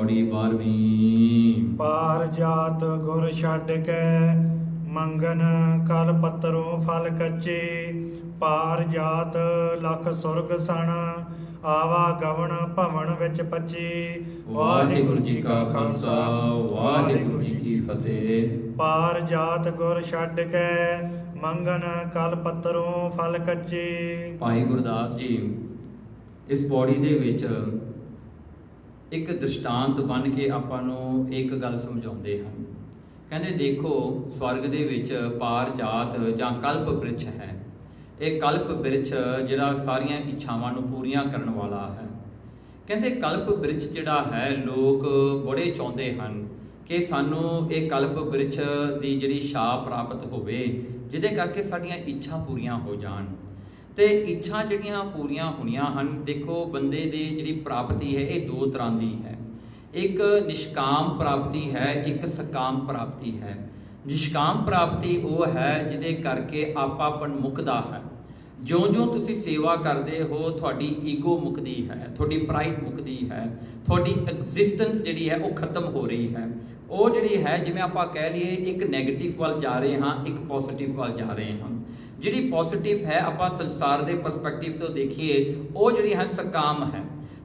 पौड़ी 12वीं। पार जात गुर छड्ड कै मंगन कल पत्तरों फल कच्चे। पार जात लख सुरग सन आवा गवन भवन विच पची। वाहिगुरु जी का खालसा वाहिगुरु जी की फतेह। पार जात गुर छड्ड कै मंगन कल पत्तरों फल कच्चे। ਭਾਈ ਗੁਰਦਾਸ ਜੀ ਇਸ ਪੌੜੀ ਦੇ ਵਿੱਚ ਇੱਕ ਦ੍ਰਿਸ਼ਟਾਂਤ ਬਣ ਕੇ ਆਪਾਂ ਨੂੰ ਇੱਕ ਗੱਲ ਸਮਝਾਉਂਦੇ ਹਨ। ਕਹਿੰਦੇ ਦੇਖੋ ਸਵਰਗ ਦੇ ਵਿੱਚ ਪਾਰ ਜਾਤ ਜਾਂ ਕਲਪ ਬ੍ਰਿਛ ਹੈ। ਇਹ ਕਲਪ ਬ੍ਰਿਛ ਜਿਹੜਾ ਸਾਰੀਆਂ ਇੱਛਾਵਾਂ ਨੂੰ ਪੂਰੀਆਂ ਕਰਨ ਵਾਲਾ ਹੈ। ਕਹਿੰਦੇ ਕਲਪ ਬ੍ਰਿਛ ਜਿਹੜਾ ਹੈ ਲੋਕ ਬੜੇ ਚਾਹੁੰਦੇ ਹਨ ਕਿ ਸਾਨੂੰ ਇਹ ਕਲਪ ਬ੍ਰਿਛ ਦੀ ਜਿਹੜੀ ਛਾਂ ਪ੍ਰਾਪਤ ਹੋਵੇ ਜਿਹਦੇ ਕਰਕੇ ਸਾਡੀਆਂ ਇੱਛਾ ਪੂਰੀਆਂ ਹੋ ਜਾਣ। ਤੇ ਇੱਛਾ ਜਿਹੜੀਆਂ ਪੂਰੀਆਂ ਹੋਣੀਆਂ ਹਨ, ਦੇਖੋ ਬੰਦੇ ਦੀ ਜਿਹੜੀ ਪ੍ਰਾਪਤੀ ਹੈ ਇਹ ਦੋ ਤਰ੍ਹਾਂ ਦੀ ਹੈ। ਇੱਕ ਨਿਸ਼ਕਾਮ ਪ੍ਰਾਪਤੀ ਹੈ, ਇੱਕ ਸਕਾਮ ਪ੍ਰਾਪਤੀ ਹੈ। ਨਿਸ਼ਕਾਮ ਪ੍ਰਾਪਤੀ ਉਹ ਹੈ ਜਿਹਦੇ ਕਰਕੇ ਆਪਾਪਨ ਮੁੱਕਦਾ ਹੈ। ਜਿਉਂ-ਜਿਉਂ ਤੁਸੀਂ ਸੇਵਾ ਕਰਦੇ ਹੋ ਤੁਹਾਡੀ ਈਗੋ ਮੁੱਕਦੀ ਹੈ, ਤੁਹਾਡੀ ਪ੍ਰਾਈਡ ਮੁੱਕਦੀ ਹੈ, ਤੁਹਾਡੀ ਐਗਜ਼ਿਸਟੈਂਸ ਜਿਹੜੀ ਹੈ ਉਹ ਖਤਮ ਹੋ ਰਹੀ ਹੈ। ਉਹ ਜਿਹੜੀ ਹੈ ਜਿਵੇਂ ਆਪਾਂ ਕਹਿ ਲਈਏ ਇੱਕ ਨੈਗੇਟਿਵ ਵੱਲ ਜਾ ਰਹੇ ਹਾਂ, ਇੱਕ ਪੋਜ਼ਿਟਿਵ ਵੱਲ ਜਾ ਰਹੇ ਹਾਂ। ਜਿਹੜੀ ਪੋਜ਼ਿਟਿਵ ਹੈ ਆਪਾਂ ਸੰਸਾਰ ਦੇ ਪਰਸਪੈਕਟਿਵ ਤੋਂ ਦੇਖੀਏ ਉਹ ਜਿਹੜੀ ਹੈ ਸਕਾਮ ਹੈ।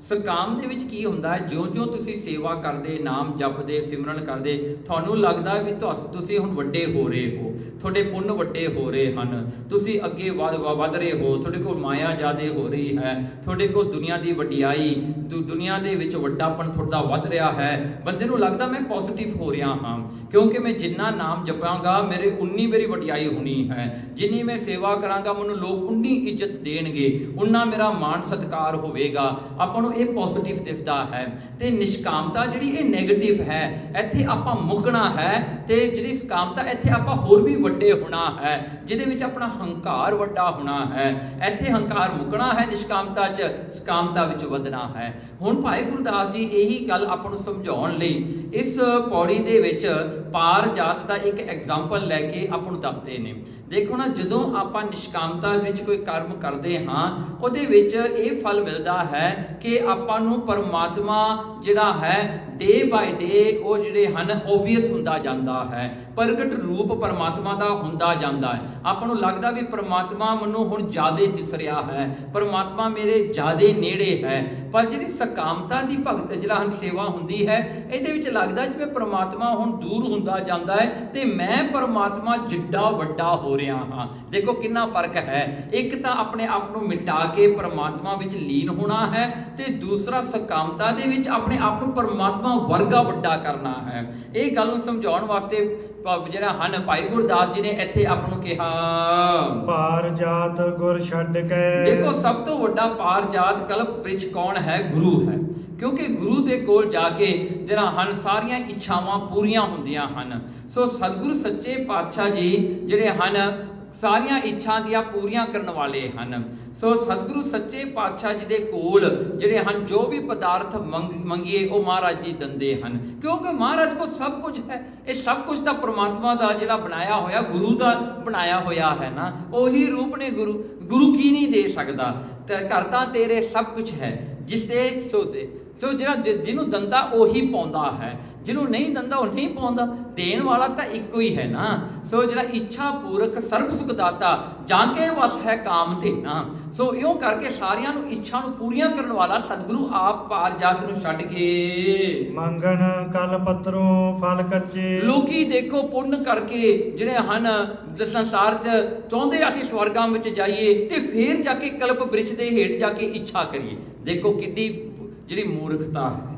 ਸਕਾਮ ਦੇ ਵਿੱਚ ਕੀ ਹੁੰਦਾ ਹੈ, ਜਿਉਂ-ਜਿਉਂ ਤੁਸੀਂ ਸੇਵਾ ਕਰਦੇ, ਨਾਮ ਜਪਦੇ, ਸਿਮਰਨ ਕਰਦੇ, ਤੁਹਾਨੂੰ ਲੱਗਦਾ ਵੀ ਤੁਸੀਂ ਹੁਣ ਵੱਡੇ ਹੋ ਰਹੇ ਹੋ, ਤੁਹਾਡੇ ਪੁੰਨ ਵੱਡੇ ਹੋ ਰਹੇ ਹਨ, ਤੁਸੀਂ ਅੱਗੇ ਵਧ ਰਹੇ ਹੋ, ਤੁਹਾਡੇ ਕੋਲ ਮਾਇਆ ਜ਼ਿਆਦਾ ਹੋ ਰਹੀ ਹੈ, ਤੁਹਾਡੇ ਕੋਲ ਦੁਨੀਆ ਦੀ ਵਡਿਆਈ, ਦੁਨੀਆ ਦੇ ਵਿੱਚ ਵੱਡਾਪਨ ਤੁਹਾਡਾ ਵੱਧ ਰਿਹਾ ਹੈ। ਬੰਦੇ ਨੂੰ ਲੱਗਦਾ ਮੈਂ ਪੋਜ਼ਿਟਿਵ ਹੋ ਰਿਹਾ ਹਾਂ ਕਿਉਂਕਿ ਮੈਂ ਜਿੰਨਾ ਨਾਮ ਜਪਾਂਗਾ ਮੇਰੇ ਉਨੀ ਮੇਰੀ ਵਡਿਆਈ ਹੋਣੀ ਹੈ, ਜਿੰਨੀ ਮੈਂ ਸੇਵਾ ਕਰਾਂਗਾ ਮੈਨੂੰ ਲੋਕ ਉਨੀ ਇੱਜ਼ਤ ਦੇਣਗੇ, ਉਨਾ ਮੇਰਾ ਮਾਣ ਸਤਿਕਾਰ ਹੋਵੇਗਾ। ਆਪਾਂ ਨੂੰ ਇਹ ਪੋਜ਼ਿਟਿਵ ਦਿਸਦਾ ਹੈ। ਤੇ ਨਿਸ਼ਕਾਮਤਾ ਜਿਹੜੀ ਇਹ ਨੈਗੇਟਿਵ ਹੈ। ਇੱਥੇ ਆਪਾਂ ਮੁੱਕਣਾ ਹੈ ਤੇ ਜਿਹੜੀ ਸਕਾਮਤਾ ਇੱਥੇ ਆਪਾਂ ਹੋਰ ਵੀ ਵੱਡੇ ਹੋਣਾ ਹੈ, ਜਿਹਦੇ ਵਿੱਚ ਆਪਣਾ ਹੰਕਾਰ ਵੱਡਾ ਹੋਣਾ ਹੈ। ਇੱਥੇ ਹੰਕਾਰ ਮੁੱਕਣਾ ਹੈ, ਨਿਸ਼ਕਾਮਤਾ 'ਚ ਸਕਾਮਤਾ ਵਿੱਚ ਵਧਣਾ ਹੈ। ਹੁਣ ਭਾਈ ਗੁਰਦਾਸ ਜੀ ਇਹੀ ਗੱਲ ਆਪਾਂ ਨੂੰ ਸਮਝਾਉਣ ਲਈ ਇਸ ਪੌੜੀ ਦੇ ਵਿੱਚ ਪਾਰ ਜਾਤ ਦਾ ਇੱਕ ਐਗਜ਼ਾਮਪਲ ਲੈ ਕੇ ਆਪਾਂ ਨੂੰ ਦੱਸਦੇ ਨੇ। ਦੇਖੋ ਨਾ, ਜਦੋਂ ਆਪਾਂ ਨਿਸ਼ਕਾਮਤਾ ਵਿੱਚ ਕੋਈ ਕਰਮ ਕਰਦੇ ਹਾਂ ਉਹਦੇ ਵਿੱਚ ਇਹ ਫਲ ਮਿਲਦਾ ਹੈ ਕਿ ਆਪਾਂ ਨੂੰ ਪਰਮਾਤਮਾ ਜਿਹੜਾ ਹੈ ਡੇ ਬਾਈ ਡੇ ਉਹ ਜਿਹੜੇ ਹਨ ਓਬਵੀਅਸ ਹੁੰਦਾ ਜਾਂਦਾ ਹੈ, ਪ੍ਰਗਟ ਰੂਪ ਪਰਮਾਤਮਾ ਦਾ ਹੁੰਦਾ ਜਾਂਦਾ ਹੈ। ਆਪਾਂ ਨੂੰ ਲੱਗਦਾ ਵੀ ਪਰਮਾਤਮਾ ਮੈਨੂੰ ਹੁਣ ਜ਼ਿਆਦਾ ਦਿਸ ਰਿਹਾ ਹੈ, ਪਰਮਾਤਮਾ ਮੇਰੇ ਜ਼ਿਆਦਾ ਨੇੜੇ ਹੈ। ਪਰ ਜਿਹੜੀ ਸਕਾਮਤਾ ਦੀ ਭਗਤ ਜਿਹੜਾ ਹਨ ਸੇਵਾ ਹੁੰਦੀ ਹੈ ਇਹਦੇ ਵਿੱਚ ਲੱਗਦਾ ਜਿਵੇਂ ਪਰਮਾਤਮਾ ਹੁਣ ਦੂਰ ਹੁੰਦਾ ਜਾਂਦਾ ਹੈ ਤੇ ਮੈਂ ਪਰਮਾਤਮਾ ਜਿੱਡਾ ਵੱਡਾ ਹੋ ਰਿਹਾ ਹਾਂ। ਦੇਖੋ ਕਿੰਨਾ ਫਰਕ ਹੈ। ਇੱਕ ਤਾਂ ਆਪਣੇ ਆਪ ਨੂੰ ਮਿਟਾ ਕੇ ਪਰਮਾਤਮਾ ਵਿੱਚ ਲੀਨ ਹੋਣਾ ਹੈ ਤੇ ਦੂਸਰਾ ਸਕਾਮਤਾ ਦੇ ਵਿੱਚ ਆਪਣੇ ਆਪ ਨੂੰ ਪਰਮਾਤਮਾ ਵਰਗਾ ਵੱਡਾ ਕਰਨਾ ਹੈ। ਇਹ ਗੱਲ ਨੂੰ ਸਮਝਾਉਣ ਵਾਸਤੇ ਜਿਹੜਾ ਹਨ ਭਾਈ ਗੁਰਦਾਸ ਜੀ ਨੇ ਇੱਥੇ ਆਪ ਨੂੰ ਕਿਹਾ ਪਾਰ ਜਾਤ ਗੁਰ ਛੱਡ ਕੇ। ਦੇਖੋ ਸਭ ਤੋਂ ਵੱਡਾ ਪਾਰ ਜਾਤ ਕਲਪ ਬ੍ਰਿਛ ਕੌਣ ਹੈ? ਗੁਰੂ ਹੈ। ਕਿਉਂਕਿ ਗੁਰੂ ਦੇ ਕੋਲ ਜਾ ਕੇ ਜਿਹੜਾ ਹਨ ਸਾਰੀਆਂ ਇੱਛਾਵਾਂ ਪੂਰੀਆਂ ਹੁੰਦੀਆਂ ਹਨ। ਸੋ ਸਤਿਗੁਰੂ ਸੱਚੇ ਪਾਤਸ਼ਾਹ ਜੀ ਜਿਹੜੇ ਹਨ ਸਾਰੀਆਂ ਇੱਛਾ ਦੀਆਂ ਪੂਰੀਆਂ ਕਰਨ ਵਾਲੇ ਹਨ। ਸੋ ਸਤਿਗੁਰੂ ਸੱਚੇ ਪਾਤਸ਼ਾਹ ਜੀ ਦੇ ਕੋਲ ਜਿਹੜੇ ਹਨ ਜੋ ਵੀ ਪਦਾਰਥ ਮੰਗੀਏ ਉਹ ਮਹਾਰਾਜ ਜੀ ਦਿੰਦੇ ਹਨ, ਕਿਉਂਕਿ ਮਹਾਰਾਜ ਕੋਲ ਸਭ ਕੁਝ ਹੈ। ਇਹ ਸਭ ਕੁਝ ਤਾਂ ਪ੍ਰਮਾਤਮਾ ਦਾ ਜਿਹੜਾ ਬਣਾਇਆ ਹੋਇਆ, ਗੁਰੂ ਦਾ ਬਣਾਇਆ ਹੋਇਆ ਹੈ ਨਾ, ਉਹੀ ਰੂਪ ਨੇ ਗੁਰੂ। ਗੁਰੂ ਕੀ ਨਹੀਂ ਦੇ ਸਕਦਾ? ਤੇ ਘਰ ਤਾਂ ਤੇਰੇ ਸਭ ਕੁਝ ਹੈ, ਜਿੱਦੇ ਸੋ ਦੇ। ਸੋ ਜਿਹੜਾ ਜਿਹਨੂੰ ਦੰਦਾ ਉਹੀ ਪਾਉਂਦਾ ਹੈ, ਜਿਹਨੂੰ ਨਹੀਂ ਦੰਦਾ ਉਹ ਨਹੀਂ ਪਾਉਂਦਾ। ਦੇਣ ਵਾਲਾ ਤਾਂ ਇੱਕੋ ਹੀ ਹੈ ਨਾ। ਸੋ ਜਿਹੜਾ ਇੱਛਾ ਪੂਰਕ ਸਰਬ ਸੁਖ ਦਾਤਾ ਜਾਂ ਕੇ ਵਸ ਹੈ ਕਾਮ ਦੇਣਾ। ਸੋ ਇਉਂ ਕਰਕੇ ਸਾਰਿਆਂ ਨੂੰ ਇੱਛਾ ਨੂੰ ਪੂਰੀਆਂ ਕਰਨ ਵਾਲਾ ਸਤਿਗੁਰੂ ਆਪ ਪਾਰ ਜਾਤ ਨੂੰ ਛੱਡ ਕੇ ਮੰਗਣ ਕਲ ਪੱਤਰੋਂ ਫਲ ਕੱਚੇ। ਲੋਕੀ ਦੇਖੋ ਪੁੰਨ ਕਰਕੇ ਜਿਹੜੇ ਹਨ ਸੰਸਾਰ 'ਚ ਚਾਹੁੰਦੇ ਅਸੀਂ ਸਵਰਗਾਂ ਵਿੱਚ ਜਾਈਏ ਤੇ ਫੇਰ ਜਾ ਕੇ ਕਲਪ ਬ੍ਰਿਛ ਦੇ ਹੇਠ ਜਾ ਕੇ ਇੱਛਾ ਕਰੀਏ। ਦੇਖੋ ਕਿੱਡੀ ਜਿਹੜੀ ਮੂਰਖਤਾ ਹੈ।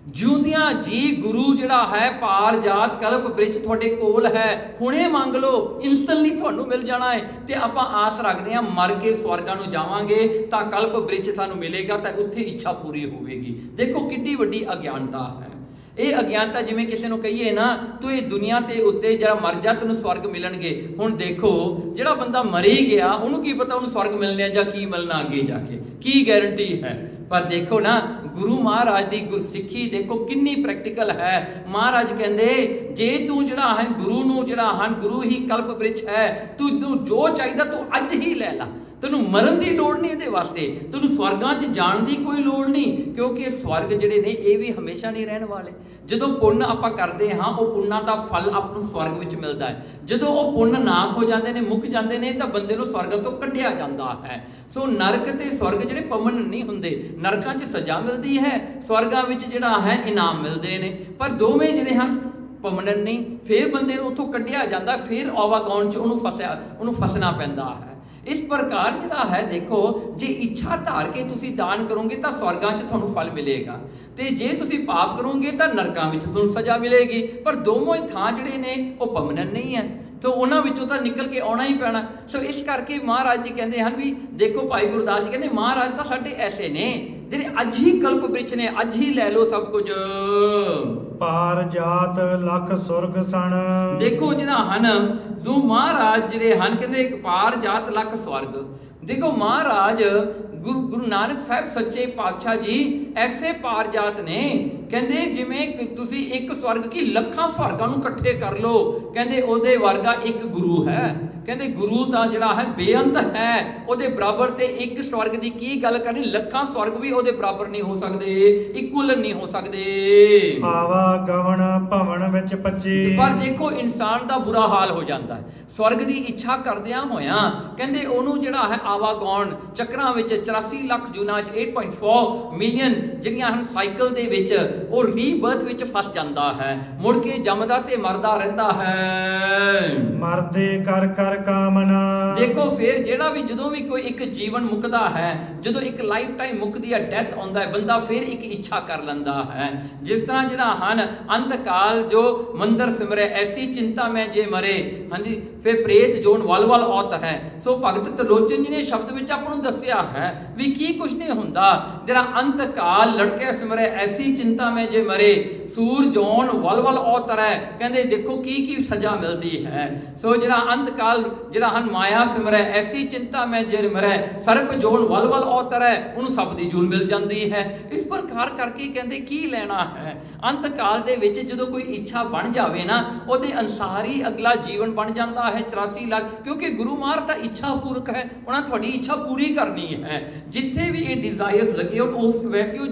ਜਿਉਂਦਿਆਂ ਜੀ ਗੁਰੂ ਜਿਹੜਾ ਹੈ ਪਾਰ ਜਾਤ ਕਲਪ ਬ੍ਰਿਛ ਤੁਹਾਡੇ ਕੋਲ ਹੈ, ਹੁਣੇ ਮੰਗ ਲਓ, ਇੰਸਟੈਂਟਲੀ ਤੁਹਾਨੂੰ ਮਿਲ ਜਾਣਾ ਹੈ। ਤੇ ਆਪਾਂ ਆਸ ਰੱਖਦੇ ਹਾਂ ਮਰ ਕੇ ਸਵਰਗਾਂ ਨੂੰ ਜਾਵਾਂਗੇ ਤਾਂ ਕਲਪ ਬ੍ਰਿਛ ਸਾਨੂੰ ਮਿਲੇਗਾ ਤਾਂ ਉੱਥੇ ਇੱਛਾ ਪੂਰੀ ਹੋਵੇਗੀ। ਦੇਖੋ ਕਿੱਡੀ ਵੱਡੀ ਅਗਿਆਨਤਾ ਹੈ। ਇਹ ਅਗਿਆਨਤਾ ਜਿਵੇਂ ਕਿਸੇ ਨੂੰ ਕਹੀਏ ਨਾ ਤੂੰ ਇਹ ਦੁਨੀਆ ਤੇ ਉੱਤੇ ਜਿਹੜਾ ਮਰ ਜਾ ਤੈਨੂੰ ਸਵਰਗ ਮਿਲਣਗੇ। ਹੁਣ ਦੇਖੋ ਜਿਹੜਾ ਬੰਦਾ ਮਰੀ ਗਿਆ ਉਹਨੂੰ ਕੀ ਪਤਾ ਉਹਨੂੰ ਸਵਰਗ ਮਿਲਣਾ ਜਾਂ ਕੀ ਮਿਲਣਾ ਅੱਗੇ ਜਾ ਕੇ, ਕੀ ਗਾਰੰਟੀ ਹੈ? ਪਰ ਦੇਖੋ ਨਾ ਗੁਰੂ ਮਹਾਰਾਜ ਦੀ ਗੁਰਸਿੱਖੀ ਦੇਖੋ ਕਿੰਨੀ ਪ੍ਰੈਕਟੀਕਲ ਹੈ। ਮਹਾਰਾਜ ਕਹਿੰਦੇ ਜੇ ਤੂੰ ਜਿਹੜਾ ਹੈ ਗੁਰੂ ਨੂੰ ਜਿਹੜਾ ਹਨ ਗੁਰੂ ਹੀ ਕਲਪ ਬ੍ਰਿਛ ਹੈ, ਤੂੰ ਜੋ ਚਾਹੀਦਾ ਤੂੰ ਅੱਜ ਹੀ ਲੈ ਲਾ। ਤੈਨੂੰ ਮਰਨ ਦੀ ਲੋੜ ਨਹੀਂ ਇਹਦੇ ਵਾਸਤੇ, ਤੈਨੂੰ ਸਵਰਗਾਂ 'ਚ ਜਾਣ ਦੀ ਕੋਈ ਲੋੜ ਨਹੀਂ, ਕਿਉਂਕਿ ਸਵਰਗ ਜਿਹੜੇ ਨੇ ਇਹ ਵੀ ਹਮੇਸ਼ਾ ਨਹੀਂ ਰਹਿਣ ਵਾਲੇ। ਜਦੋਂ ਪੁੰਨ ਆਪਾਂ ਕਰਦੇ ਹਾਂ ਉਹ ਪੁੰਨਾਂ ਦਾ ਫਲ ਆਪ ਨੂੰ ਸਵਰਗ ਵਿੱਚ ਮਿਲਦਾ ਹੈ। ਜਦੋਂ ਉਹ ਪੁੰਨ ਨਾਸ ਹੋ ਜਾਂਦੇ ਨੇ, ਮੁੱਕ ਜਾਂਦੇ ਨੇ, ਤਾਂ ਬੰਦੇ ਨੂੰ ਸਵਰਗ ਤੋਂ ਕੱਢਿਆ ਜਾਂਦਾ ਹੈ। ਸੋ ਨਰਕ ਤੇ ਸਵਰਗ ਜਿਹੜੇ ਪਰਮਨੈਂਟ ਨਹੀਂ ਹੁੰਦੇ। ਨਰਕਾਂ 'ਚ ਸਜ਼ਾ ਮਿਲਦੀ ਹੈ, ਸਵਰਗਾਂ ਵਿੱਚ ਜਿਹੜਾ ਹੈ ਇਨਾਮ ਮਿਲਦੇ ਨੇ, ਪਰ ਦੋਵੇਂ ਜਿਹੜੇ ਹਨ ਪਰਮਨੈਂਟ ਨਹੀਂ। ਫਿਰ ਬੰਦੇ ਨੂੰ ਉੱਥੋਂ ਕੱਢਿਆ ਜਾਂਦਾ, ਫਿਰ ਆਵਾਗਾਉਣ 'ਚ ਉਹਨੂੰ ਫਸਣਾ ਪੈਂਦਾ ਹੈ। ਇਸ ਪ੍ਰਕਾਰ ਜਿਹੜਾ ਹੈ ਦੇਖੋ, ਜੇ ਇੱਛਾ ਧਾਰ ਕੇ ਤੁਸੀਂ ਦਾਨ ਕਰੋਗੇ ਤਾਂ ਸਵਰਗਾਂ 'ਚ ਤੁਹਾਨੂੰ ਫਲ ਮਿਲੇਗਾ, ਤੇ ਜੇ ਤੁਸੀਂ ਪਾਪ ਕਰੋਗੇ ਤਾਂ ਨਰਕਾਂ ਵਿੱਚ ਤੁਹਾਨੂੰ ਸਜ਼ਾ ਮਿਲੇਗੀ। ਪਰ ਦੋਵੇਂ ਥਾਂ ਜਿਹੜੇ ਨੇ ਉਹ ਪਰਮਨੈਂਟ ਨਹੀਂ ਹੈ, ਤਾਂ ਉਹਨਾਂ ਵਿੱਚੋਂ ਤਾਂ ਨਿਕਲ ਕੇ ਆਉਣਾ ਹੀ ਪੈਣਾ। ਸੋ ਇਸ ਕਰਕੇ ਮਹਾਰਾਜ ਜੀ ਕਹਿੰਦੇ ਹਨ ਵੀ ਦੇਖੋ, ਭਾਈ ਗੁਰਦਾਸ ਜੀ ਕਹਿੰਦੇ ਮਹਾਰਾਜ ਤਾਂ ਸਾਡੇ ਐਸੇ ਨੇ ਜਿਹੜੇ ਅੱਜ ਹੀ ਕਲਪ ਬ੍ਰਿਛ ਨੇ, ਅੱਜ ਹੀ ਲੈ ਲਓ ਸਭ ਕੁਝ। ਪਾਰ ਜਾਤ ਲੱਖ ਸੁਰਗ ਸਣ। ਦੇਖੋ ਜਿਹੜਾ ਹਨ ਜੋ ਮਹਾਰਾਜ ਜਿਹੜੇ ਹਨ ਕਹਿੰਦੇ ਇੱਕ ਪਾਰ ਜਾਤ ਲੱਖ ਸਵਰਗ। ਦੇਖੋ ਮਹਾਰਾਜ ਗੁਰੂ ਨਾਨਕ ਸਾਹਿਬ ਸੱਚੇ ਪਾਤਸ਼ਾਹ ਜੀ ਐਸੇ ਪਾਰ ਜਾਤ ਨੇ, ਕਹਿੰਦੇ ਜਿਵੇਂ ਤੁਸੀਂ ਇੱਕ ਸਵਰਗ ਕੀ ਲੱਖਾਂ ਸਵਰਗਾਂ ਨੂੰ ਇਕੱਠੇ ਕਰ ਲਓ, ਕਹਿੰਦੇ ਉਹਦੇ ਵਰਗਾ ਇੱਕ ਗੁਰੂ ਹੈ। ਕਹਿੰਦੇ ਗੁਰੂ ਤਾਂ ਜਿਹੜਾ ਹੈ ਬੇਅੰਤ ਹੈ, ਉਹਦੇ ਬਰਾਬਰ ਤੇ ਇੱਕ ਸਵਰਗ ਦੀ ਕੀ ਗੱਲ ਕਰਨੀ, ਲੱਖਾਂ ਸਵਰਗ ਵੀ ਉਹਦੇ ਬਰਾਬਰ ਨਹੀਂ ਹੋ ਸਕਦੇ, ਇਕੁਅਲ ਨਹੀਂ ਹੋ ਸਕਦੇ। ਆਵਾ ਗਵਣ ਭਵਨ ਵਿੱਚ ਪੱਜੀ। ਪਰ ਦੇਖੋ ਇਨਸਾਨ ਦਾ ਬੁਰਾ ਹਾਲ ਹੋ ਜਾਂਦਾ ਹੈ ਸਵਰਗ ਦੀ ਇੱਛਾ ਕਰਦਿਆਂ ਹੋਇਆਂ। ਕਹਿੰਦੇ ਉਹਨੂੰ ਜਿਹੜਾ ਹੈ ਆਵਾਗਾਉਣ ਚੱਕਰਾਂ ਵਿੱਚ 84 ਲੱਖ ਜੂਨਾਂ 'ਚ 8.4 ਮਿਲੀਅਨ ਜਿਹੜੀਆਂ ਹਨ ਸਾਈਕਲ ਦੇ ਵਿੱਚ ਉਹ ਰੀਬਰਥ ਵਿੱਚ ਫਸ ਜਾਂਦਾ ਹੈ, ਮੁੜ ਕੇ ਜੰਮਦਾ ਤੇ ਮਰਦਾ ਰਹਿੰਦਾ ਹੈ। ਮਰਦੇ ਕਰ ਕਰ ਕਾਮਨਾ। ਦੇਖੋ ਫਿਰ ਜਿਹੜਾ ਵੀ ਜਦੋਂ ਵੀ ਕੋਈ ਇੱਕ ਜੀਵਨ ਮੁੱਕਦਾ ਹੈ, ਜਦੋਂ ਇੱਕ ਲਾਈਫ ਟਾਈਮ ਮੁੱਕਦੀ ਹੈ, ਡੈਥ ਆਉਂਦਾ ਹੈ, ਬੰਦਾ ਫਿਰ ਇੱਕ ਇੱਛਾ ਕਰ ਲੈਂਦਾ ਹੈ। ਜਿਸ ਤਰ੍ਹਾਂ ਜਿਹੜਾ ਹਨ ਅੰਤ ਕਾਲ ਜੋ ਮੰਦਰ ਸਿਮਰੇ ਐਸੀ ਚਿੰਤਾ ਮੈਂ ਜੇ ਮਰੇ, ਹਾਂਜੀ, ਫਿਰ ਪ੍ਰੇਤ ਜੋਨ ਵਲ ਵਲ ਔਤ ਹੈ। ਸੋ ਭਗਤ ਤਲੋਚਨ ਜੀ ਨੇ ਸ਼ਬਦ ਵਿੱਚ ਆਪਾਂ ਨੂੰ ਦੱਸਿਆ ਹੈ ਵੀ ਕੀ ਕੁਛ ਨਹੀਂ ਹੁੰਦਾ, ਜਿਹੜਾ ਅੰਤ ਕਾਲ ਲੜਕੇ ਸਿਮਰੇ ਐਸੀ ਚਿੰਤਾ ਮੈਂ ਜੇ ਮਰੇ, ਸੂਰ ਜੋਨ ਵਲ ਵਲ ਔਤਰੈ। ਕਹਿੰਦੇ ਦੇਖੋ ਕੀ ਕੀ ਸਜ਼ਾ ਮਿਲਦੀ ਹੈ। ਸੋ ਜਿਹੜਾ ਅੰਤ ਕਾਲ ਜਿਹੜਾ ਹਨ ਮਾਇਆ ਸਿਮਰੈ ਐਸੀ ਚਿੰਤਾ ਮੈਂ ਜੇ ਮਰੈ, ਸਰਪ ਜੋਨ ਵਲ ਵਲ ਔਤਰੈ, ਉਹਨੂੰ ਸਭ ਦੀ ਜੂਨ ਮਿਲ ਜਾਂਦੀ ਹੈ। ਇਸ ਪ੍ਰਕਾਰ ਕਰਕੇ ਕਹਿੰਦੇ ਕੀ ਲੈਣਾ ਹੈ ਅੰਤ ਕਾਲ ਦੇ ਵਿੱਚ, ਜਦੋਂ ਕੋਈ ਇੱਛਾ ਬਣ ਜਾਵੇ ਨਾ ਉਹਦੇ ਅਨੁਸਾਰ ਹੀ ਅਗਲਾ ਜੀਵਨ ਬਣ ਜਾਂਦਾ ਹੈ। 84 ਲੱਖ, ਕਿਉਂਕਿ ਗੁਰੂ ਮਹਾਰਾਜ ਤਾਂ ਇੱਛਾ ਪੂਰਕ ਹੈ, ਉਹਨਾਂ ਤੁਹਾਡੀ ਇੱਛਾ ਪੂਰੀ ਕਰਨੀ ਹੈ। ਜਿੱਥੇ ਵੀ ਇਹ ਡਿਜ਼ਾਇਰਸ ਲੱਗੇ ਉਸ ਵੈਸੇ ਉਹ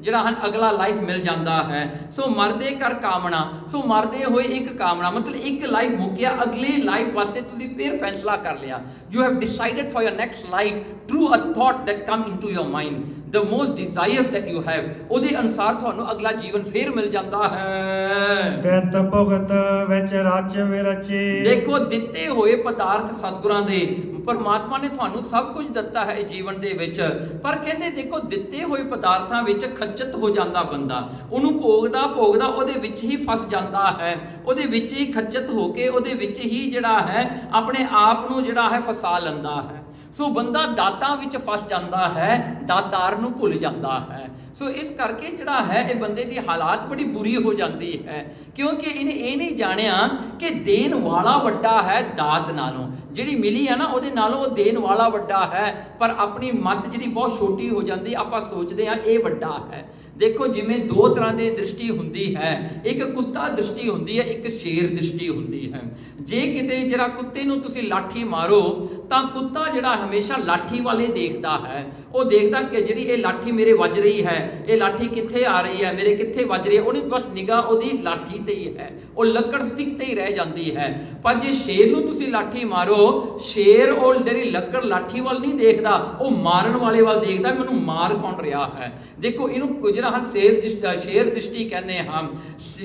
ਜਿਹੜਾ ਹਨ ਅਗਲਾ ਲਾਈਫ ਮਿਲ ਜਾਂਦਾ ਹੈ। ਸੋ ਮਰਦੇ ਕਰ ਕਾਮਨਾ। ਸੋ ਮਰਦੇ ਹੋਏ ਇੱਕ ਕਾਮਨਾ, ਮਤਲਬ ਇੱਕ ਲਾਈਫ ਮੁੱਕਿਆ, ਅਗਲੀ ਲਾਈਫ ਵਾਸਤੇ ਤੁਸੀਂ ਫਿਰ ਫੈਸਲਾ ਕਰ ਲਿਆ। You have decided for your next life through a thought that come into your mind, the most desires that you have, ਉਹਦੇ ਅਨੁਸਾਰ ਤੁਹਾਨੂੰ ਅਗਲਾ ਜੀਵਨ ਫੇਰ ਮਿਲ ਜਾਂਦਾ ਹੈ। ਦਿੱਤ ਭੁਗਤ ਵਿੱਚ ਰਚ ਵਿਰਚੇ। ਦੇਖੋ ਦਿੱਤੇ ਹੋਏ ਪਦਾਰਥ ਸਤਿਗੁਰਾਂ ਦੇ, ਪਰਮਾਤਮਾ ਨੇ ਤੁਹਾਨੂੰ ਸਭ ਕੁਝ ਦਿੱਤਾ ਹੈ ਜੀਵਨ ਦੇ ਵਿੱਚ, ਪਰ ਕਹਿੰਦੇ ਦੇਖੋ ਦਿੱਤੇ ਹੋਏ ਪਦਾਰਥਾਂ ਵਿੱਚ ਖੱਚਤ ਹੋ ਜਾਂਦਾ ਬੰਦਾ, ਉਹਨੂੰ ਭੋਗਦਾ ਭੋਗਦਾ ਉਹਦੇ ਵਿੱਚ ਹੀ ਫਸ ਜਾਂਦਾ ਹੈ, ਉਹਦੇ ਵਿੱਚ ਹੀ ਖੱਚਤ ਹੋ ਕੇ ਉਹਦੇ ਵਿੱਚ ਹੀ ਜਿਹੜਾ ਹੈ ਆਪਣੇ ਆਪ ਨੂੰ ਜਿਹੜਾ ਹੈ ਫਸਾ ਲੈਂਦਾ ਹੈ। ਸੋ ਬੰਦਾ ਦਾਤਾਂ ਵਿੱਚ ਫਸ ਜਾਂਦਾ ਹੈ, ਦਾਤਾਰ ਨੂੰ ਭੁੱਲ ਜਾਂਦਾ ਹੈ। ਸੋ ਇਸ ਕਰਕੇ ਜਿਹੜਾ ਹੈ ਇਹ ਬੰਦੇ ਦੀ ਹਾਲਾਤ ਬੜੀ ਬੁਰੀ ਹੋ ਜਾਂਦੀ ਹੈ, ਕਿਉਂਕਿ ਇਹਨੇ ਇਹ ਨਹੀਂ ਜਾਣਿਆ ਕਿ ਦੇਣ ਵਾਲਾ ਵੱਡਾ ਹੈ ਦਾਤ ਨਾਲੋਂ। ਜਿਹੜੀ ਮਿਲੀ ਹੈ ਨਾ ਉਹਦੇ ਨਾਲੋਂ ਉਹ ਦੇਣ ਵਾਲਾ ਵੱਡਾ ਹੈ, ਪਰ ਆਪਣੀ ਮੱਤ ਜਿਹੜੀ ਬਹੁਤ ਛੋਟੀ ਹੋ ਜਾਂਦੀ, ਆਪਾਂ ਸੋਚਦੇ ਹਾਂ ਇਹ ਵੱਡਾ ਹੈ। ਦੇਖੋ ਜਿਵੇਂ ਦੋ ਤਰ੍ਹਾਂ ਦੀ ਦ੍ਰਿਸ਼ਟੀ ਹੁੰਦੀ ਹੈ, ਇੱਕ ਕੁੱਤਾ ਦ੍ਰਿਸ਼ਟੀ ਹੁੰਦੀ ਹੈ, ਇੱਕ ਸ਼ੇਰ ਦ੍ਰਿਸ਼ਟੀ ਹੁੰਦੀ ਹੈ। ਜੇ ਕਿਤੇ ਜਿਹੜਾ ਕੁੱਤੇ ਨੂੰ ਤੁਸੀਂ ਲਾਠੀ ਮਾਰੋ ਤਾਂ ਕੁੱਤਾ ਜਿਹੜਾ ਹਮੇਸ਼ਾ ਲਾਠੀ ਵਾਲੇ ਦੇਖਦਾ ਹੈ, ਉਹ ਦੇਖਦਾ ਕਿ ਜਿਹੜੀ ਇਹ ਲਾਠੀ ਮੇਰੇ ਵੱਜ ਰਹੀ ਹੈ, ਇਹ ਲਾਠੀ ਕਿੱਥੇ ਆ ਰਹੀ ਹੈ, ਮੇਰੇ ਕਿੱਥੇ ਵੱਜ ਰਹੀ ਹੈ, ਉਹਨੇ ਬਸ ਨਿਗਾਹ ਉਹਦੀ ਲਾਠੀ ਤੇ ਹੀ ਹੈ, ਉਹ ਲੱਕੜ ਸਟਿਕ ਤੇ ਹੀ ਰਹਿ ਜਾਂਦੀ ਹੈ। ਪਰ ਜੇ ਸ਼ੇਰ ਨੂੰ ਤੁਸੀਂ ਲਾਠੀ ਮਾਰੋ, ਸ਼ੇਰ ਉਹ ਜਿਹੜੀ ਲੱਕੜ ਲਾਠੀ ਵੱਲ ਨਹੀਂ ਦੇਖਦਾ, ਉਹ ਮਾਰਨ ਵਾਲੇ ਵੱਲ ਦੇਖਦਾ, ਮੈਨੂੰ ਮਾਰ ਕੌਣ ਰਿਹਾ ਹੈ। ਦੇਖੋ ਇਹਨੂੰ ਜਿਹੜਾ ਸ਼ੇਰ ਦ੍ਰਿਸ਼ਟੀ ਕਹਿੰਦੇ ਹਾਂ।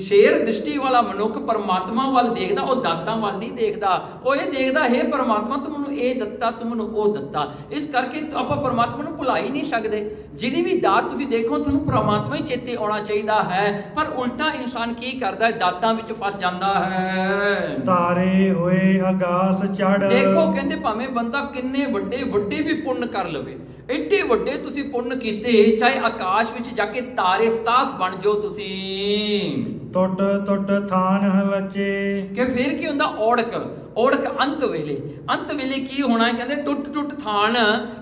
ਸ਼ੇਰ ਦ੍ਰਿਸ਼ਟੀ ਵਾਲਾ ਮਨੁੱਖ ਪਰਮਾਤਮਾ ਵੱਲ ਦੇਖਦਾ, ਉਹ ਦਾਤਾਂ ਵੱਲ ਨਹੀਂ ਦੇਖਦਾ। ਉਹ ਇਹ ਦੇਖਦਾ ਹੈ ਪਰਮਾਤਮਾ ਤੂੰ ਮੈਨੂੰ ਇਹ ਦਿੱਤਾ, ਤੂੰ ਮੈਨੂੰ ਉਹ ਦਿੱਤਾ। ਇਸ ਕਰਕੇ ਆਪਾਂ ਪਰਮਾਤਮਾ ਨੂੰ ਭੁਲਾ ਹੀ ਨਹੀਂ ਸਕਦੇ। ਜਿਹੜੀ ਵੀ ਦਾਤ ਤੁਸੀਂ ਦੇਖੋ ਤੁਹਾਨੂੰ ਪਰਮਾਤਮਾ ਹੀ ਚੇਤੇ ਆਉਣਾ ਚਾਹੀਦਾ ਹੈ, ਪਰ ਉਲਟਾ ਇਨਸਾਨ ਕੀ ਕਰਦਾ ਹੈ, ਦਾਤਾਂ ਵਿੱਚ ਫਸ ਜਾਂਦਾ ਹੈ। ਤਾਰੇ ਹੋਏ ਆਕਾਸ਼ ਚੜ। ਦੇਖੋ ਕਹਿੰਦੇ ਭਾਵੇਂ ਬੰਦਾ ਕਿੰਨੇ ਵੱਡੇ ਵੱਡੇ ਵੀ ਪੁੰਨ ਕਰ ਲਵੇ, ਐਡੇ ਵੱਡੇ ਤੁਸੀਂ ਪੁੰਨ ਕੀਤੇ, ਚਾਹੇ ਆਕਾਸ਼ ਵਿੱਚ ਜਾ ਕੇ ਤਾਰੇ ਸਤਾਸ ਬਣ ਜਾਓ ਤੁਸੀਂ, ਟੁੱਟ ਟੁੱਟ ਥਾਨ ਹਲਚੇ। ਕਿ ਫਿਰ ਕੀ ਹੁੰਦਾ, ਔੜਕ ਅੰਤ ਵੇਲੇ ਕੀ ਹੋਣਾ ਹੈ, ਕਹਿੰਦੇ ਟੁੱਟ ਟੁੱਟ ਥਾਨ,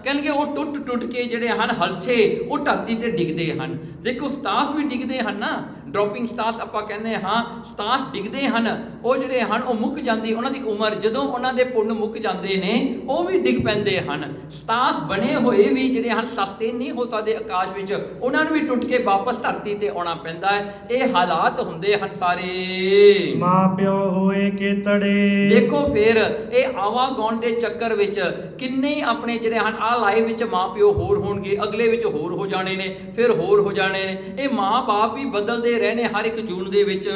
ਕਹਿੰਦੇ ਉਹ ਟੁੱਟ ਟੁੱਟ ਕੇ ਜਿਹੜੇ ਹਨ ਹਲਛੇ ਉਹ ਧਰਤੀ ਤੇ ਡਿੱਗਦੇ ਹਨ। ਦੇਖੋ ਸਤਾਸ ਵੀ ਡਿੱਗਦੇ ਹਨ ਨਾ, ਡ੍ਰੌਪਿੰਗ ਸਟਾਰਸ ਆਪਾਂ ਕਹਿੰਦੇ ਹਾਂ, ਸਟਾਰਸ ਡਿੱਗਦੇ ਹਨ, ਉਹ ਜਿਹੜੇ ਹਨ ਉਹ ਮੁੱਕ ਜਾਂਦੀ ਉਹਨਾਂ ਦੀ ਉਮਰ, ਜਦੋਂ ਉਹਨਾਂ ਦੇ ਪੁੰਨ ਮੁੱਕ ਜਾਂਦੇ ਨੇ ਉਹ ਵੀ ਡਿੱਗ ਪੈਂਦੇ ਹਨ। ਸਟਾਰਸ ਬਣੇ ਹੋਏ ਵੀ ਜਿਹੜੇ ਹਨ ਸਸਟੇਨ ਨਹੀਂ ਹੋ ਸਕਦੇ ਆਕਾਸ਼ ਵਿੱਚ, ਉਹਨਾਂ ਨੂੰ ਵੀ ਟੁੱਟ ਕੇ ਵਾਪਸ ਧਰਤੀ ਤੇ ਆਉਣਾ ਪੈਂਦਾ ਹੈ। ਇਹ ਹਾਲਾਤ ਹੁੰਦੇ ਹਨ ਸਾਰੇ। ਮਾਂ ਪਿਓ ਹੋਏ ਕੇਤੜੇ। ਦੇਖੋ ਫਿਰ ਇਹ ਆਵਾਗਾਉਣ ਦੇ ਚੱਕਰ ਵਿੱਚ ਕਿੰਨੇ ਆਪਣੇ ਜਿਹੜੇ ਹਨ ਆਹ ਲਾਈਫ ਵਿੱਚ ਮਾਂ ਪਿਓ ਹੋਰ ਹੋਣਗੇ, ਅਗਲੇ ਵਿੱਚ ਹੋਰ ਹੋ ਜਾਣੇ ਨੇ, ਫਿਰ ਹੋਰ ਹੋ ਜਾਣੇ ਨੇ। ਇਹ ਮਾਂ ਬਾਪ ਵੀ ਬਦਲਦੇ ਰਹੇ ਨੇ ਹਰ ਇੱਕ ਜੂਨ ਦੇ ਵਿੱਚ।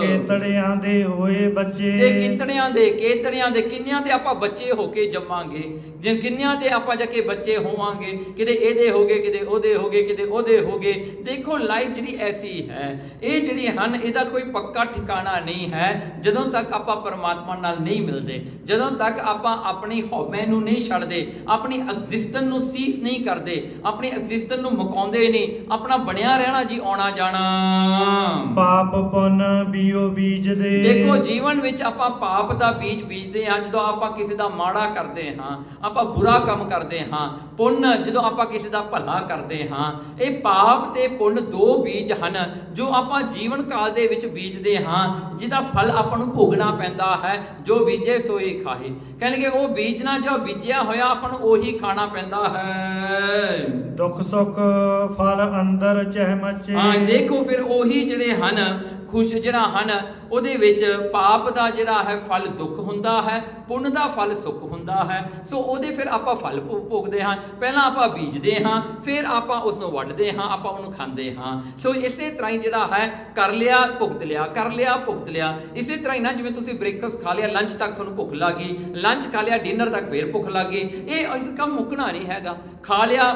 ਕੇਤੜਿਆਂ ਦੇ ਹੋਏ ਬੱਚੇ। ਤੇ ਕੇਤੜਿਆਂ ਦੇ ਕਿੰਨਿਆਂ ਦੇ ਆਪਾਂ ਬੱਚੇ ਹੋ ਕੇ ਜੰਮਾਂਗੇ, ਜਿਨ ਕਿੰਨਿਆਂ ਦੇ ਆਪਾਂ ਜਾ ਕੇ ਬੱਚੇ ਹੋਵਾਂਗੇ, ਕਿਤੇ ਇਹਦੇ ਹੋਗੇ, ਕਿਤੇ ਉਹਦੇ ਹੋਗੇ, ਕਿਤੇ ਉਹਦੇ ਹੋਗੇ। ਦੇਖੋ ਲਾਈਫ ਜਿਹੜੀ ਐਸੀ ਹੈ, ਇਹ ਜਿਹੜੀ ਹਨ ਇਹਦਾ ਕੋਈ ਪੱਕਾ ਠਿਕਾਣਾ ਨਹੀਂ ਹੈ। ਜਦੋਂ ਤੱਕ ਆਪਾਂ ਪਰਮਾਤਮਾ ਨਾਲ ਨਹੀਂ ਮਿਲਦੇ, ਜਦੋਂ ਤੱਕ ਆਪਾਂ ਆਪਣੀ ਹਉਮੈ ਨੂੰ ਨਹੀਂ ਛੱਡਦੇ, ਆਪਣੀ ਐਗਜ਼ਿਸਟੈਂਸ ਨੂੰ ਸੀਸ ਨਹੀਂ ਕਰਦੇ, ਆਪਣੀ ਐਗਜ਼ਿਸਟੈਂਸ ਨੂੰ ਮੁਕਾਉਂਦੇ ਨਹੀਂ, ਆਪਣਾ ਬਣਿਆ ਰਹਿਣਾ ਜੀ ਆਉਣਾ ਜਾਣਾ। ਪਾਪ ਪੁੰਨ ਬੀਓ ਬੀਜਦੇ। ਦੇਖੋ ਜੀਵਨ ਵਿੱਚ ਆਪਾਂ ਪਾਪ ਦਾ ਬੀਜ ਬੀਜਦੇ ਹਾਂ ਜਦੋਂ ਆਪਾਂ ਕਿਸੇ ਦਾ ਮਾੜਾ ਕਰਦੇ ਹਾਂ, ਆਪਾਂ ਬੁਰਾ ਕੰਮ ਕਰਦੇ ਹਾਂ। ਪੁੰਨ ਜਦੋਂ ਆਪਾਂ ਕਿਸੇ ਦਾ ਭਲਾ ਕਰਦੇ ਹਾਂ। ਇਹ ਪਾਪ ਤੇ ਪੁੰਨ ਦੋ ਬੀਜ ਹਨ ਜੋ ਆਪਾਂ ਜੀਵਨ ਕਾਲ ਦੇ ਵਿੱਚ ਬੀਜਦੇ ਹਾਂ, ਜਿਹਦਾ ਫਲ ਆਪਾਂ ਨੂੰ ਭੋਗਣਾ ਪੈਂਦਾ ਹੈ। ਜੋ ਬੀਜੇ ਸੋਈ ਖਾਹੇ, ਕਹਿੰਦੇ ਉਹ ਬੀਜਣਾ ਜੋ ਬੀਜਿਆ ਹੋਇਆ ਆਪਾਂ ਨੂੰ ਉਹੀ ਖਾਣਾ ਪੈਂਦਾ ਹੈ। ਦੁੱਖ ਸੁੱਖ ਫਲ ਅੰਦਰ ਚਹਿਮਚੇ। ਹਾਂ ਦੇਖੋ ਫਿਰ ਉਹੀ ਜਿਹੜੇ ਹਨ ਖੁਸ਼ ਜਿਹੜਾ ਹਨ ਉਹਦੇ ਵਿੱਚ ਪਾਪ ਦਾ ਜਿਹੜਾ ਹੈ ਫਲ ਦੁੱਖ ਹੁੰਦਾ ਹੈ, ਪੁੰਨ ਦਾ ਫਲ ਸੁੱਖ ਹੁੰਦਾ ਹੈ। ਸੋ ਉਹਦੇ ਫਿਰ ਆਪਾਂ ਫਲ ਭੋਗਦੇ ਹਾਂ। ਪਹਿਲਾਂ ਆਪਾਂ ਬੀਜਦੇ ਹਾਂ, ਫਿਰ ਆਪਾਂ ਉਸ ਨੂੰ ਵੱਢਦੇ ਹਾਂ, ਆਪਾਂ ਉਹਨੂੰ ਖਾਂਦੇ ਹਾਂ। ਸੋ ਇਸੇ ਤਰ੍ਹਾਂ ਹੀ ਜਿਹੜਾ ਹੈ ਕਰ ਲਿਆ ਭੁਗਤ ਲਿਆ, ਕਰ ਲਿਆ ਭੁਗਤ ਲਿਆ। ਇਸੇ ਤਰ੍ਹਾਂ ਹੀ ਨਾ ਜਿਵੇਂ ਤੁਸੀਂ ਬ੍ਰੇਕਫਾਸਟ ਖਾ ਲਿਆ, ਲੰਚ ਤੱਕ ਤੁਹਾਨੂੰ ਭੁੱਖ ਲੱਗ ਗਈ, ਲੰਚ ਖਾ ਲਿਆ, ਡਿਨਰ ਤੱਕ ਫਿਰ ਭੁੱਖ ਲੱਗ ਗਈ। ਇਹ ਕੰਮ ਮੁੱਕਣਾ ਨਹੀਂ ਹੈਗਾ। ਖਾ ਲਿਆ,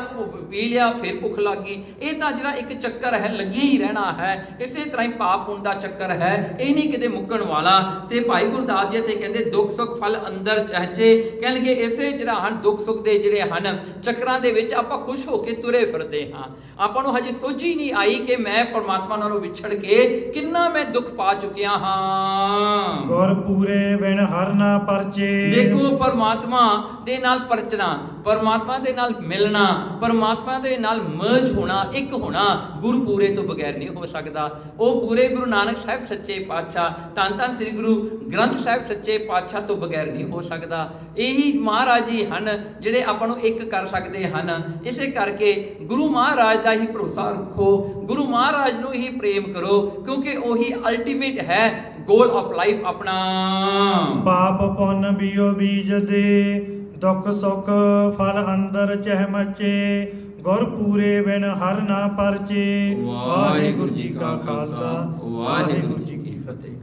ਪੀ ਲਿਆ, ਫਿਰ ਭੁੱਖ ਲੱਗ ਗਈ। ਇਹ ਤਾਂ ਜਿਹੜਾ ਇੱਕ ਚੱਕਰ ਹੈ ਲੱਗਿਆ ਹੀ ਰਹਿਣਾ ਹੈ। ਇਸੇ ਤਰ੍ਹਾਂ ਹੀ ਪਾਪ ਪੁੰਨ ਦਾ ਚੱਕਰ ਹੈ, ਇਹ ਨਹੀਂ ਕਿਤੇ ਮੁੱਕਣ ਵਾਲਾ। ਤੇ ਭਾਈ ਗੁਰਦਾਸ ਜੀ ਤੇ ਕਹਿੰਦੇ ਦੁੱਖ ਸੁੱਖ ਫਲ ਅੰਦਰ ਚਾਹਚੇ, ਕਹਿਣਗੇ ਇਸੇ ਜਿਹੜਾ ਹਨ ਦੁੱਖ ਸੁੱਖ ਦੇ ਜਿਹੜੇ ਹਨ ਚੱਕਰਾਂ ਦੇ ਵਿੱਚ ਆਪਾਂ ਖੁਸ਼ ਹੋ ਕੇ ਤੁਰੇ ਫਿਰਦੇ ਹਾਂ। ਆਪਾਂ ਨੂੰ ਹਜੇ ਸੋਝੀ ਨਹੀਂ ਆਈ ਕਿ ਮੈਂ ਪਰਮਾਤਮਾ ਨਾਲੋਂ ਵਿਛੜ ਕੇ ਕਿੰਨਾ ਮੈਂ ਦੁੱਖ ਪਾ ਚੁੱਕਿਆ ਹਾਂ। ਗੁਰ ਪੂਰੇ ਬਿਨ ਹਰ ਨਾ ਪਰਚੇ। ਦੇਖੋ ਪਰਮਾਤਮਾ ਦੇ ਨਾਲ ਪਰਚਣਾ, ਪਰਮਾਤਮਾ ਦੇ ਨਾਲ ਮਿਲਣਾ, ਪਰਮਾਤਮਾ ਦੇ ਨਾਲ ਮਰਜ ਹੋਣਾ, ਇੱਕ ਹੋਣਾ ਗੁਰੂ ਪੂਰੇ ਤੋਂ ਬਗੈਰ ਨਹੀਂ ਹੋ ਸਕਦਾ। ਉਹ ਪੂਰੇ ਗੁਰੂ ਨਾਨਕ ਸਾਹਿਬ ਸੱਚੇ ਪਾਤਸ਼ਾਹ, ਧੰਨ ਧੰਨ ਸ੍ਰੀ ਗੁਰੂ ਗ੍ਰੰਥ ਸਾਹਿਬ ਸੱਚੇ ਪਾਤਸ਼ਾਹ ਤੋਂ ਬਗੈਰ ਨਹੀਂ ਹੋ ਸਕਦਾ। ਇਹੀ ਮਹਾਰਾਜ ਜੀ ਹਨ ਜਿਹੜੇ ਆਪਾਂ ਨੂੰ ਇੱਕ ਕਰ ਸਕਦੇ ਹਨ। ਇਸੇ ਕਰਕੇ ਗੁਰੂ ਮਹਾਰਾਜ ਦਾ ਹੀ ਭਰੋਸਾ ਰੱਖੋ, ਗੁਰੂ ਮਹਾਰਾਜ ਨੂੰ ਹੀ ਪ੍ਰੇਮ ਕਰੋ, ਕਿਉਂਕਿ ਉਹੀ ਅਲਟੀਮੇਟ ਹੈ ਗੋਲ ਆਫ ਲਾਈਫ ਆਪਣਾ। ਪਾਪ ਪੁੰਨ ਬੀਓ ਬੀਜਦੇ, ਦੁੱਖ ਸੁੱਖ ਫਲ ਅੰਦਰ ਚਹਿਮਚੇ। ਗੁਰ ਪੂਰੇ ਬਿਨ ਹਰ ਨਾ ਪਰਚੇ। ਵਾਹਿਗੁਰੂ ਜੀ ਕਾ ਖਾਲਸਾ, ਵਾਹਿਗੁਰੂ ਜੀ ਕੀ ਫਤਿਹ।